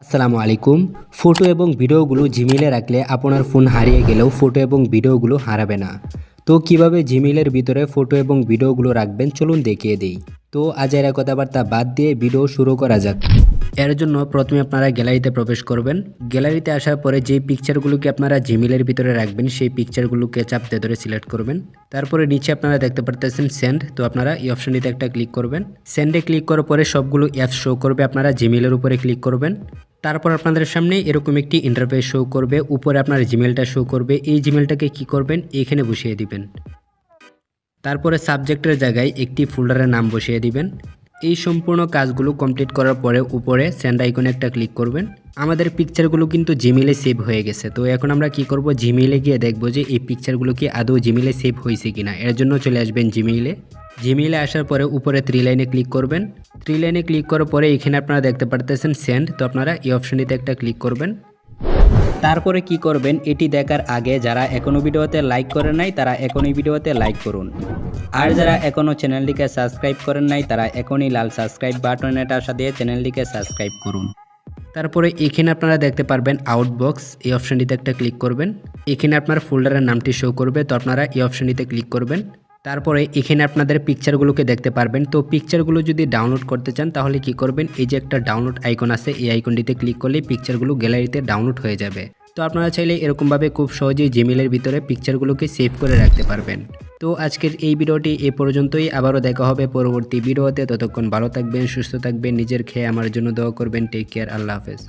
আসসালামু আলাইকুম। ফটো এবং ভিডিওগুলো জিমেইলে রাখলে আপনার ফোন হারিয়ে গেলেও ফটো এবং ভিডিওগুলো হারাবে না। তো কিভাবে জিমেইলের ভিতরে ফটো এবং ভিডিওগুলো রাখবেন চলুন দেখিয়ে দেই। তো আজ এর কথাবার্তা বাদ দিয়ে ভিডিও শুরু করা যাক। এর জন্য প্রথমে আপনারা গ্যালারিতে প্রবেশ করবেন। গ্যালারিতে আসার পরে যে পিকচারগুলোকে আপনারা জিমেইলের ভিতরে রাখবেন সেই পিকচারগুলোকে চাপতে ধরে সিলেক্ট করবেন। তারপরে নিচে আপনারা দেখতে পারতেছেন সেন্ড, তো আপনারা এই অপশনটিতে একটা ক্লিক করবেন। সেন্ডে ক্লিক করার পরে সবগুলো অ্যাপস শো করবে, আপনারা জিমেইলের উপরে ক্লিক করবেন। তারপর আপনাদের সামনে এরকম একটি ইন্টারফেস শো করবে, উপরে আপনার জিমেলটা শো করবে। এই জিমেলটাকে কি করবেন, এখানে বসিয়ে দিবেন। তারপরে সাবজেক্টের জায়গায় একটি ফোল্ডারের নাম বসিয়ে দিবেন। এই সম্পূর্ণ কাজগুলো কমপ্লিট করার পরে উপরে সেন্ড আইকনে একটা ক্লিক করবেন। আমাদের পিকচারগুলো কিন্তু জিমেইলে সেভ হয়ে গেছে। তো এখন আমরা কি করব, জিমেইলে গিয়ে দেখব যে এই পিকচারগুলো কি আদৌ জিমেইলে সেভ হয়েছে কিনা। এর জন্য চলে আসবেন জিমেইলে আসার পরে উপরে 3 লাইনে ক্লিক করবেন। 3 লাইনে ক্লিক করার পরে এখানে আপনারা দেখতে পারতেছেন সেন্ড, তো আপনারা এই অপশনটিতে একটা ক্লিক করবেন। তারপরে কি করবেন, এটি দেখার আগে যারা এখনো ভিডিওতে লাইক করেন নাই তারা এখনই ভিডিওতে লাইক করুন। আর যারা এখনো চ্যানেলটিকে সাবস্ক্রাইব করেন নাই তারা এখনই লাল সাবস্ক্রাইব বাটনটা সাথে চ্যানেলটিকে সাবস্ক্রাইব করুন। তারপরে এখানে আপনারা দেখতে পারবেন আউটবক্স, এই অপশনটিতে একটা ক্লিক করবেন। এখানে আপনার ফোল্ডারের নামটি শো করবে, তো আপনারা এই অপশনটিতে ক্লিক করবেন। তারপরে এখানে আপনাদের পিকচারগুলোকে দেখতে পারবেন। তো পিকচারগুলো যদি ডাউনলোড করতে চান তাহলে কি করবেন, এই যে একটা ডাউনলোড আইকন আছে, এই আইকনটিতে ক্লিক করলে পিকচারগুলো গ্যালারিতে ডাউনলোড হয়ে যাবে। তো আপনারা চাইলে এরকমভাবে খুব সহজেই জিমেইলের ভিতরে পিকচারগুলোকে সেভ করে রাখতে পারবেন। তো আজকের এই ভিডিওটি এ পর্যন্তই, আবারও দেখা হবে পরবর্তী ভিডিওতে। ততক্ষণ ভালো থাকবেন, সুস্থ থাকবেন, নিজের খেয়ে আমার জন্য দোয়া করবেন। টেক কেয়ার, আল্লাহ হাফেজ।